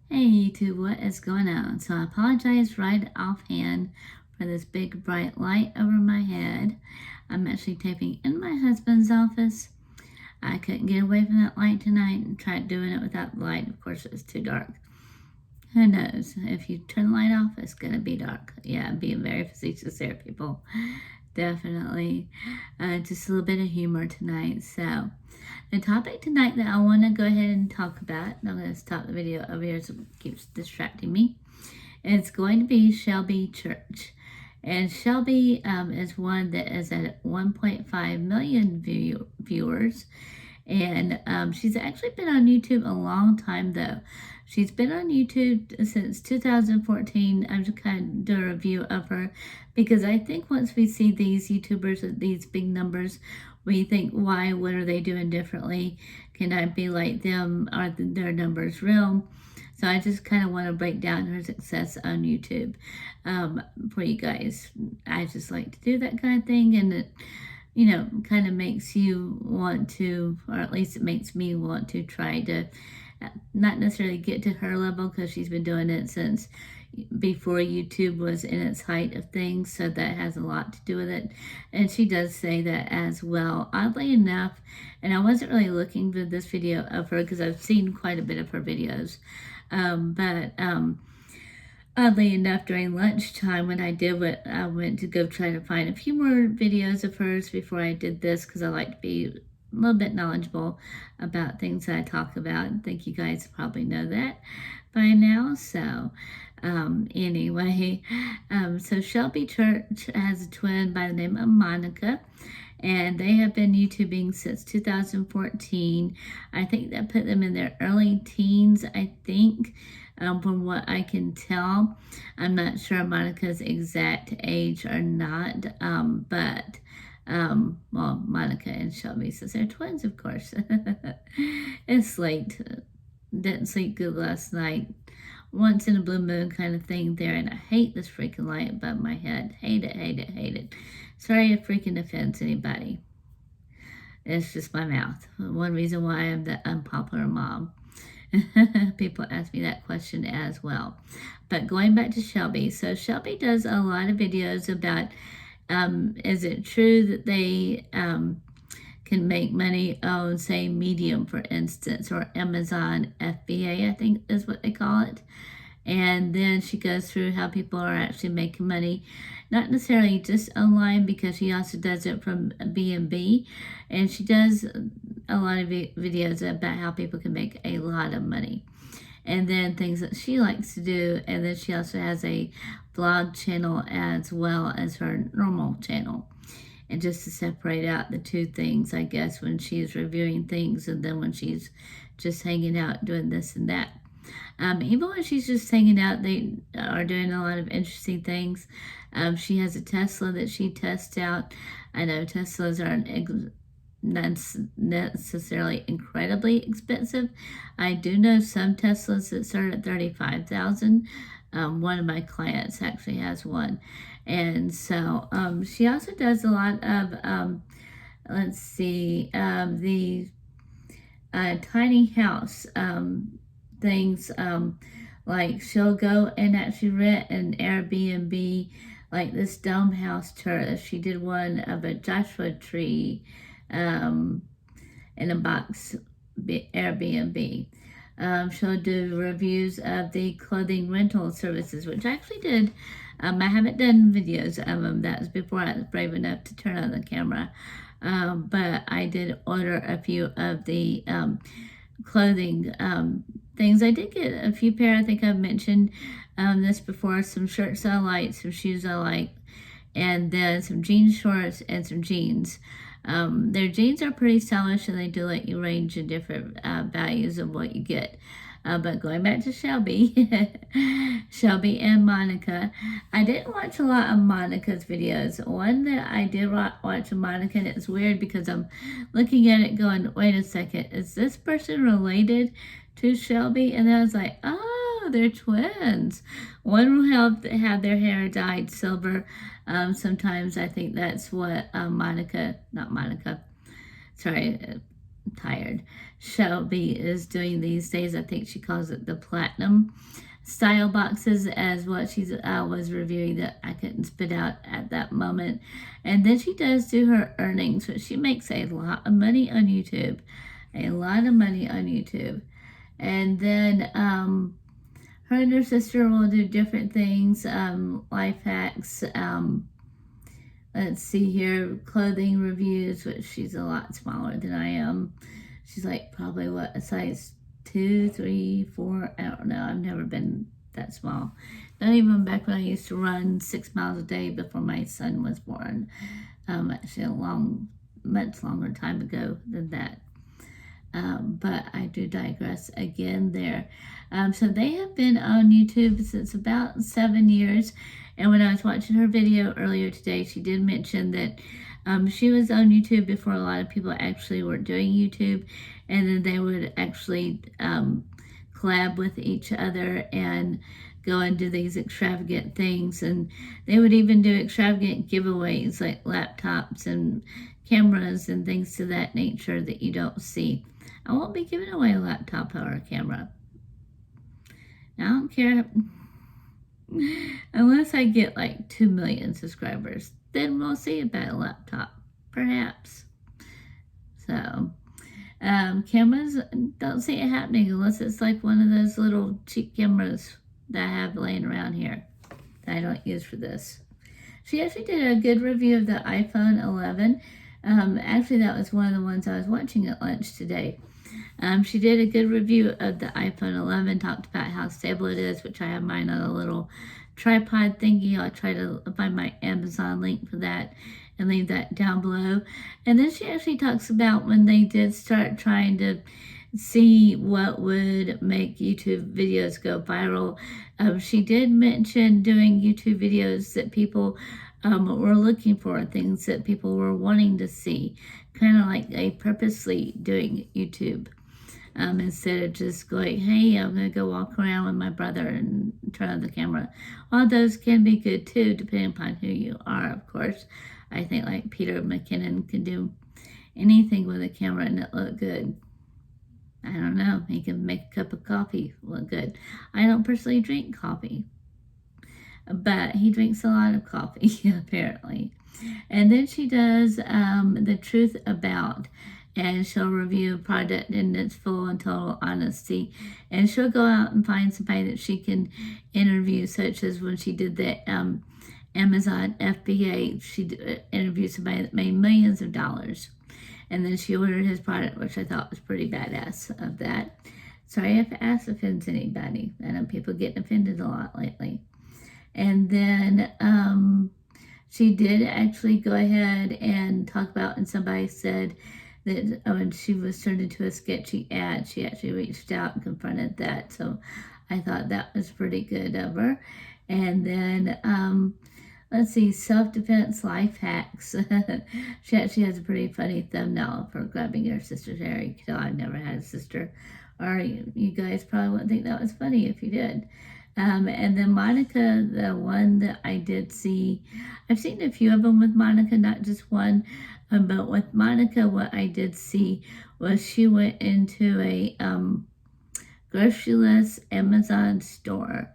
Hey YouTube, what is going on? So I apologize right offhand for this big bright light over my head. I'm actually taping in my husband's office. I couldn't get away from that light tonight and tried doing it without the light. Of course, it was too dark. Who knows? If you turn the light off, it's going to be dark. Yeah, I'm being very facetious there, people. Definitely. Just a little bit of humor tonight. So, the topic tonight that I want to go ahead and talk about, I'm going to stop the video over here so it keeps distracting me. It's going to be Shelby Church. And Shelby is one that is at 1.5 million viewers. And she's actually been on YouTube a long time, though. She's been on YouTube since 2014. I'm just kind of doing a review of her because I think once we see these YouTubers with these big numbers, we think, why? What are they doing differently? Can I be like them? Are their numbers real? So I just kind of want to break down her success on YouTube for you guys. I just like to do that kind of thing, and it, kind of makes you want to, or at least it makes me want to try to not necessarily get to her level because she's been doing it since before YouTube was in its height of things, so that has a lot to do with it. And she does say that as well, oddly enough. And I wasn't really looking for this video of her because I've seen quite a bit of her videos, but oddly enough, during lunchtime when I went to go try to find a few more videos of hers before I did this because I like to be a little bit knowledgeable about things that I talk about. I think you guys probably know that by now. So anyway, so Shelby Church has a twin by the name of Monica, and they have been YouTubing since 2014. I think that put them in their early teens, I think. From what I can tell, I'm not sure Monica's exact age or not, but well, Monica and Shelby, since they're twins, of course. It's late. Didn't sleep good last night. Once in a blue moon kind of thing there, and I hate this freaking light above my head. Hate it, hate it, hate it. Sorry if freaking offends anybody. It's just my mouth. One reason why I'm the unpopular mom. People ask me that question as well. But going back to Shelby. So Shelby does a lot of videos about, is it true that they can make money on, say, Medium, for instance, or Amazon FBA, I think is what they call it. And then she goes through how people are actually making money, not necessarily just online, because she also does it from B&B. And she does a lot of videos about how people can make a lot of money. And then things that she likes to do. And then she also has a vlog channel as well as her normal channel. And just to separate out the two things, I guess, when she's reviewing things and then when she's just hanging out doing this and that. Even when she's just hanging out, they are doing a lot of interesting things. She has a Tesla that she tests out. I know Teslas aren't necessarily incredibly expensive. I do know some Teslas that start at $35,000. One of my clients actually has one. And so she also does a lot of, let's see, the tiny house things, like she'll go and actually rent an Airbnb, like this dome house tour. She did one of a Joshua tree in a box Airbnb. She'll do reviews of the clothing rental services, which I actually did. I haven't done videos of them. That was before I was brave enough to turn on the camera. But I did order a few of the clothing things. I did get a few pair. I think I've mentioned this before. Some shirts I like, some shoes I like, and then some jean shorts and some jeans. Their jeans are pretty stylish, and they do let you range in different values of what you get. But going back to Shelby, Shelby and Monica, I didn't watch a lot of Monica's videos. One that I did watch of Monica, and it's weird because I'm looking at it going, wait a second, is this person related to Shelby? And then I was like, oh, they're twins. One will have their hair dyed silver. Sometimes I think that's what tired. Shelby is doing these days. I think she calls it the platinum style boxes, as what she was reviewing that I couldn't spit out at that moment. And then she does do her earnings, but she makes a lot of money on YouTube. A lot of money on YouTube. And then her and her sister will do different things, life hacks, let's see here, clothing reviews, which she's a lot smaller than I am. She's like probably a size 2, 3, 4, I don't know. I've never been that small. Not even back when I used to run 6 miles a day before my son was born. Actually much longer time ago than that. But I do digress again there. So they have been on YouTube since about 7 years. And when I was watching her video earlier today, she did mention that she was on YouTube before a lot of people actually were doing YouTube. And then they would actually collab with each other and go and do these extravagant things. And they would even do extravagant giveaways like laptops and cameras and things to that nature that you don't see. I won't be giving away a laptop or a camera. I don't care. Unless I get like 2 million subscribers, then we'll see about a laptop, perhaps. So, cameras, don't see it happening unless it's like one of those little cheap cameras that I have laying around here that I don't use for this. She actually did a good review of the iPhone 11. Actually, that was one of the ones I was watching at lunch today. She did a good review of the iPhone 11, talked about how stable it is, which I have mine on a little tripod thingy. I'll try to find my Amazon link for that and leave that down below. And then she actually talks about when they did start trying to see what would make YouTube videos go viral. She did mention doing YouTube videos that people were looking for, things that people were wanting to see, kind of like they purposely doing YouTube. Instead of just going, hey, I'm going to go walk around with my brother and turn on the camera. All those can be good too, depending upon who you are, of course. I think like Peter McKinnon can do anything with a camera and it look good. I don't know. He can make a cup of coffee look good. I don't personally drink coffee, but he drinks a lot of coffee, apparently. And then she does the truth about, and she'll review a product in its full and total honesty. And she'll go out and find somebody that she can interview, such as when she did the Amazon FBA. She interviewed somebody that made millions of dollars. And then she ordered his product, which I thought was pretty badass of that. Sorry if ass offends anybody. I know people getting offended a lot lately. And then she did actually go ahead and talk about, and somebody said that when she was turned into a sketchy ad, she actually reached out and confronted that. So I thought that was pretty good of her. And then, let's see, self-defense life hacks. She actually has a pretty funny thumbnail for grabbing her sister's hair. You can tell I've never had a sister. Or you guys probably wouldn't think that was funny if you did. And then Monica, the one that I did see, I've seen a few of them with Monica, not just one. But with Monica, what I did see was she went into a groceryless Amazon store.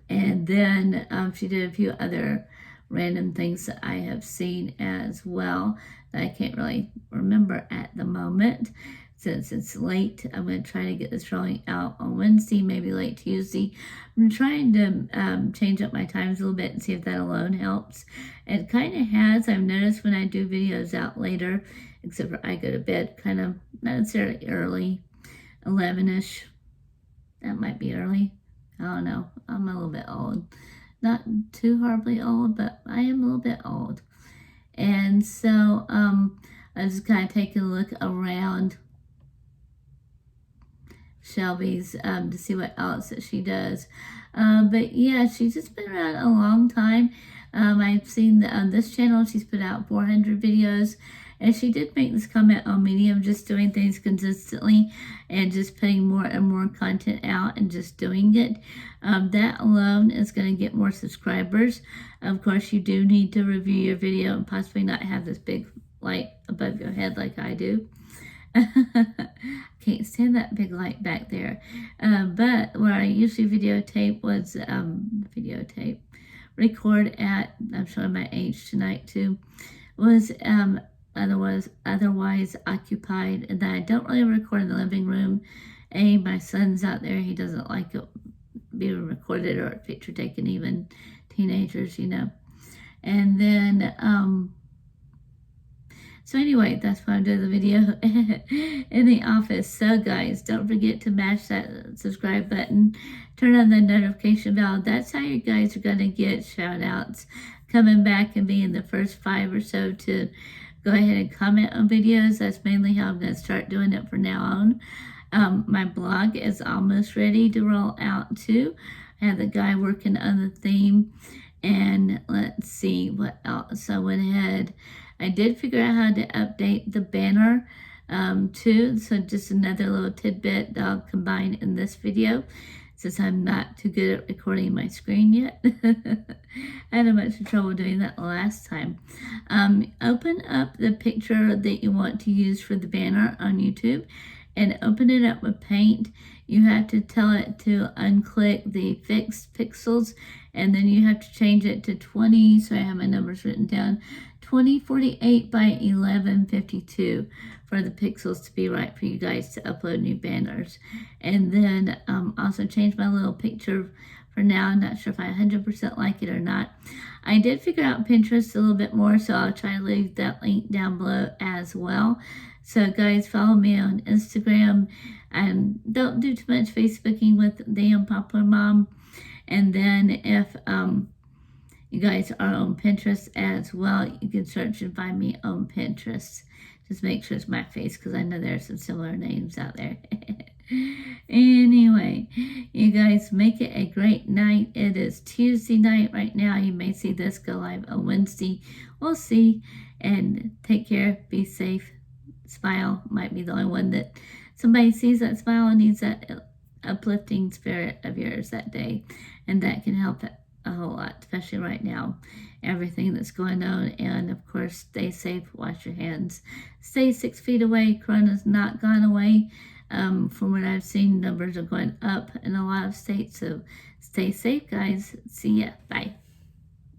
And then she did a few other random things that I have seen as well that I can't really remember at the moment. Since it's late, I'm going to try to get this rolling out on Wednesday, maybe late Tuesday. I'm trying to change up my times a little bit and see if that alone helps. It kind of has. I've noticed when I do videos out later, except for I go to bed kind of not necessarily early, 11-ish. That might be early. I don't know. I'm a little bit old. Not too horribly old, but I am a little bit old. And so I just kind of taking a look around Shelby's to see what else that she does. But yeah, she's just been around a long time. I've seen that on this channel she's put out 400 videos, and she did make this comment on Medium, just doing things consistently and just putting more and more content out and just doing it. That alone is going to get more subscribers. Of course, you do need to review your video and possibly not have this big light above your head like I do. Can't stand that big light back there. But where I usually record at, I'm showing my age tonight too, was otherwise occupied, and I don't really record in the living room. My son's out there, he doesn't like it being recorded or a picture taken, even teenagers, And then so anyway, that's why I'm doing the video in the office. So guys, don't forget to mash that subscribe button, turn on the notification bell. That's how you guys are going to get shout outs, coming back and being the first 5 or so to go ahead and comment on videos. That's mainly how I'm going to start doing it from now on. My blog is almost ready to roll out too. I have the guy working on the theme. And let's see what else. I went ahead. I did figure out how to update the banner too. So just another little tidbit that I'll combine in this video, since I'm not too good at recording my screen yet. I had a bunch of trouble doing that last time. Open up the picture that you want to use for the banner on YouTube and open it up with Paint. You have to tell it to unclick the fixed pixels, and then you have to change it to 20, so I have my numbers written down, 2048 by 1152 for the pixels to be right for you guys to upload new banners. And then also change my little picture for now. I'm not sure if I 100% like it or not. I did figure out Pinterest a little bit more, so I'll try to leave that link down below as well. So guys, follow me on Instagram, and don't do too much Facebooking with Theunpopularmom. And then if you guys are on Pinterest as well, you can search and find me on Pinterest. Just make sure it's my face, because I know there are some similar names out there. Anyway, you guys make it a great night. It is Tuesday night right now. You may see this go live on Wednesday. We'll see. And take care. Be safe. Smile. Might be the only one that somebody sees that smile and needs that uplifting spirit of yours that day. And that can help a whole lot, especially right now. Everything that's going on. And of course, stay safe. Wash your hands. Stay 6 feet away. Corona's not gone away. From what I've seen, numbers are going up in a lot of states. So stay safe, guys. See ya. Bye.